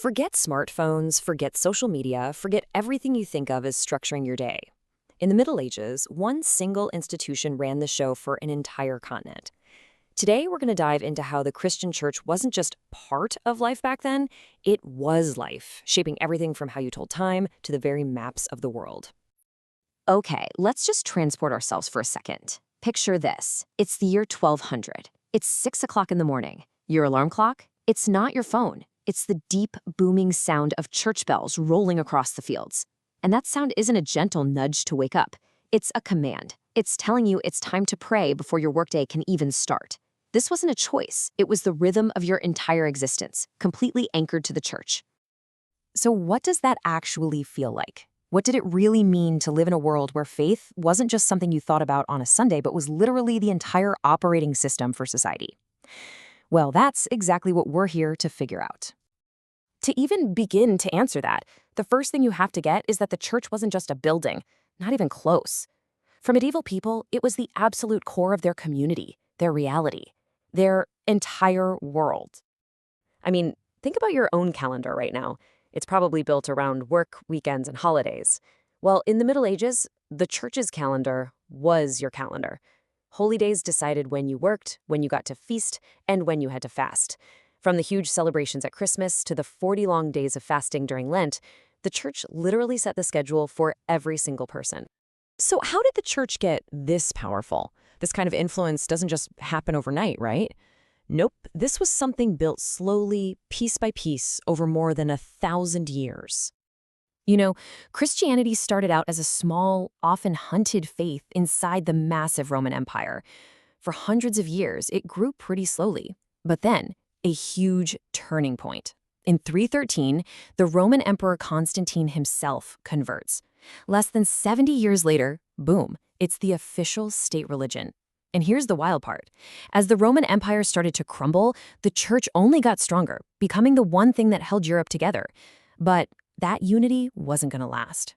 Forget smartphones, forget social media, forget everything you think of as structuring your day. In the Middle Ages, one single institution ran the show for an entire continent. Today, we're going to dive into how the Christian church wasn't just part of life back then, it was life, shaping everything from how you told time to the very maps of the world. Okay, let's just transport ourselves for a second. Picture this. It's the year 1200. It's 6 o'clock in the morning. Your alarm clock? It's not your phone. It's the deep, booming sound of church bells rolling across the fields. And that sound isn't a gentle nudge to wake up. It's a command. It's telling you it's time to pray before your workday can even start. This wasn't a choice. It was the rhythm of your entire existence, completely anchored to the church. So what does that actually feel like? What did it really mean to live in a world where faith wasn't just something you thought about on a Sunday, but was literally the entire operating system for society? Well, that's exactly what we're here to figure out. To even begin to answer that, the first thing you have to get is that the church wasn't just a building, not even close. For medieval people, it was the absolute core of their community, their reality, their entire world. I mean, think about your own calendar right now. It's probably built around work, weekends, and holidays. Well, in the Middle Ages, the church's calendar was your calendar. Holy days decided when you worked, when you got to feast, and when you had to fast. From the huge celebrations at Christmas to the 40 long days of fasting during Lent, the church literally set the schedule for every single person. So how did the church get this powerful? This kind of influence doesn't just happen overnight, right? Nope, this was something built slowly, piece by piece, over more than 1,000 years. You know, Christianity started out as a small, often hunted faith inside the massive Roman Empire. For hundreds of years, it grew pretty slowly. But then, a huge turning point. In 313, the Roman Emperor Constantine himself converts. Less than 70 years later, boom, it's the official state religion. And here's the wild part. As the Roman Empire started to crumble, the church only got stronger, becoming the one thing that held Europe together. But that unity wasn't going to last.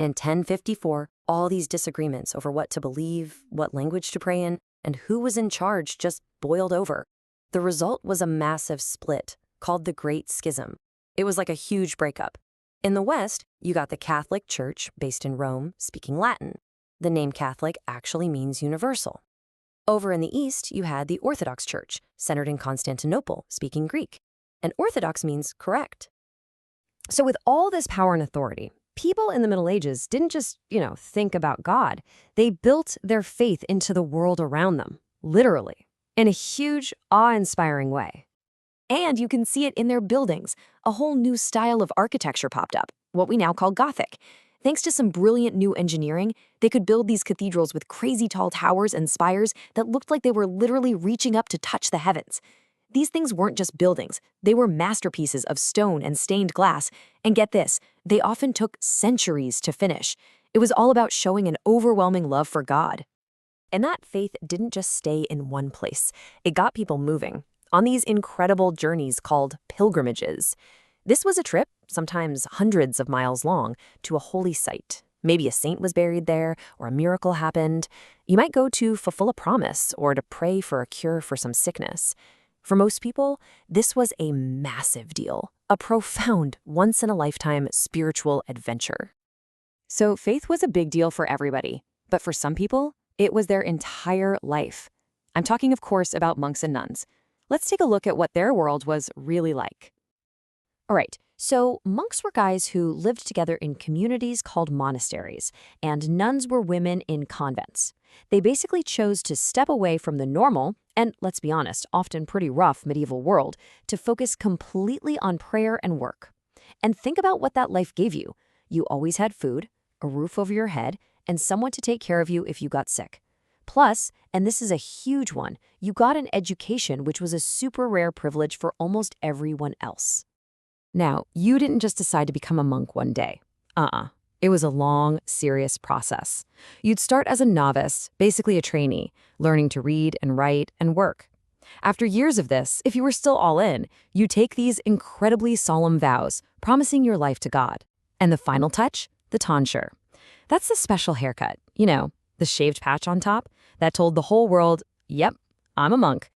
In 1054, all these disagreements over what to believe, what language to pray in, and who was in charge just boiled over. The result was a massive split called the Great Schism. It was like a huge breakup. In the West, you got the Catholic Church, based in Rome, speaking Latin. The name Catholic actually means universal. Over in the East, you had the Orthodox Church, centered in Constantinople, speaking Greek. And Orthodox means correct. So with all this power and authority, people in the Middle Ages didn't just, think about God. They built their faith into the world around them, literally, in a huge, awe-inspiring way. And you can see it in their buildings. A whole new style of architecture popped up, what we now call Gothic. Thanks to some brilliant new engineering, they could build these cathedrals with crazy tall towers and spires that looked like they were literally reaching up to touch the heavens. These things weren't just buildings, they were masterpieces of stone and stained glass. And get this, they often took centuries to finish. It was all about showing an overwhelming love for God. And that faith didn't just stay in one place. It got people moving on these incredible journeys called pilgrimages. This was a trip, sometimes hundreds of miles long, to a holy site. Maybe a saint was buried there, or a miracle happened. You might go to fulfill a promise or to pray for a cure for some sickness. For most people, this was a massive deal, a profound, once-in-a-lifetime spiritual adventure. So faith was a big deal for everybody, but for some people, it was their entire life. I'm talking, of course, about monks and nuns. Let's take a look at what their world was really like. All right, so monks were guys who lived together in communities called monasteries, and nuns were women in convents. They basically chose to step away from the normal, and let's be honest, often pretty rough medieval world, to focus completely on prayer and work. And think about what that life gave you. You always had food, a roof over your head, and someone to take care of you if you got sick. Plus, and this is a huge one, you got an education, which was a super rare privilege for almost everyone else. Now, you didn't just decide to become a monk one day. It was a long, serious process. You'd start as a novice, basically a trainee, learning to read and write and work. After years of this, if you were still all in, you take these incredibly solemn vows, promising your life to God. And the final touch? The tonsure. That's the special haircut, the shaved patch on top that told the whole world, yep, I'm a monk.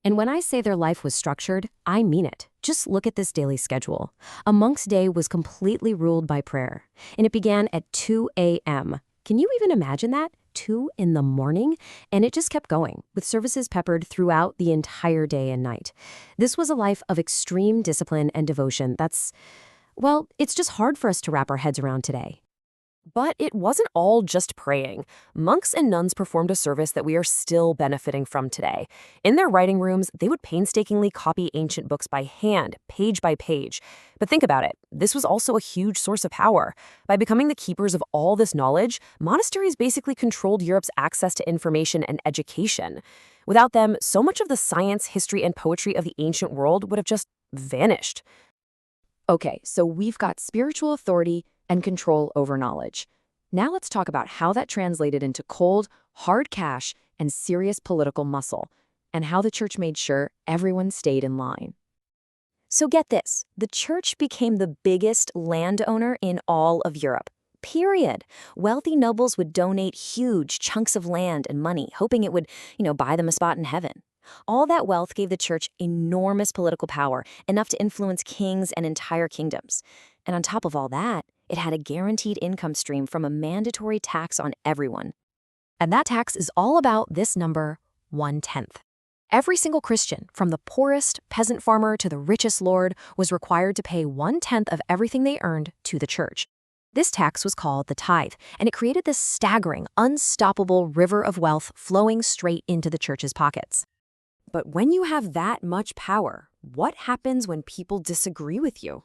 And when I say their life was structured, I mean it. Just look at this daily schedule. A monk's day was completely ruled by prayer, and it began at 2 a.m. Can you even imagine that? 2 in the morning? And it just kept going, with services peppered throughout the entire day and night. This was a life of extreme discipline and devotion well, it's just hard for us to wrap our heads around today. But it wasn't all just praying. Monks and nuns performed a service that we are still benefiting from today. In their writing rooms, they would painstakingly copy ancient books by hand, page by page. But think about it. This was also a huge source of power. By becoming the keepers of all this knowledge, monasteries basically controlled Europe's access to information and education. Without them, so much of the science, history, and poetry of the ancient world would have just vanished. Okay, so we've got spiritual authority and control over knowledge. Now let's talk about how that translated into cold, hard cash and serious political muscle, and how the church made sure everyone stayed in line. So get this, the church became the biggest landowner in all of Europe. Period. Wealthy nobles would donate huge chunks of land and money, hoping it would, buy them a spot in heaven. All that wealth gave the church enormous political power, enough to influence kings and entire kingdoms. And on top of all that, it had a guaranteed income stream from a mandatory tax on everyone. And that tax is all about this number, 1/10. Every single Christian, from the poorest peasant farmer to the richest lord, was required to pay 1/10 of everything they earned to the church. This tax was called the tithe, and it created this staggering, unstoppable river of wealth flowing straight into the church's pockets. But when you have that much power, what happens when people disagree with you?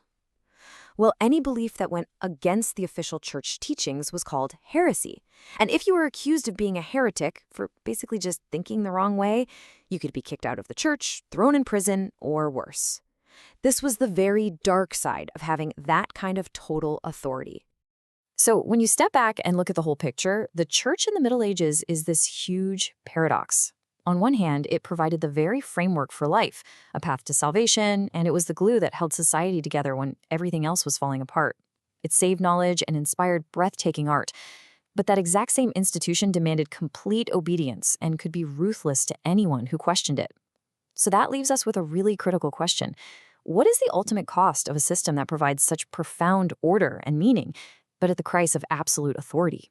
Well, any belief that went against the official church teachings was called heresy. And if you were accused of being a heretic for basically just thinking the wrong way, you could be kicked out of the church, thrown in prison, or worse. This was the very dark side of having that kind of total authority. So when you step back and look at the whole picture, the church in the Middle Ages is this huge paradox. On one hand, it provided the very framework for life, a path to salvation, and it was the glue that held society together when everything else was falling apart. It saved knowledge and inspired breathtaking art. But that exact same institution demanded complete obedience and could be ruthless to anyone who questioned it. So that leaves us with a really critical question. What is the ultimate cost of a system that provides such profound order and meaning, but at the price of absolute authority?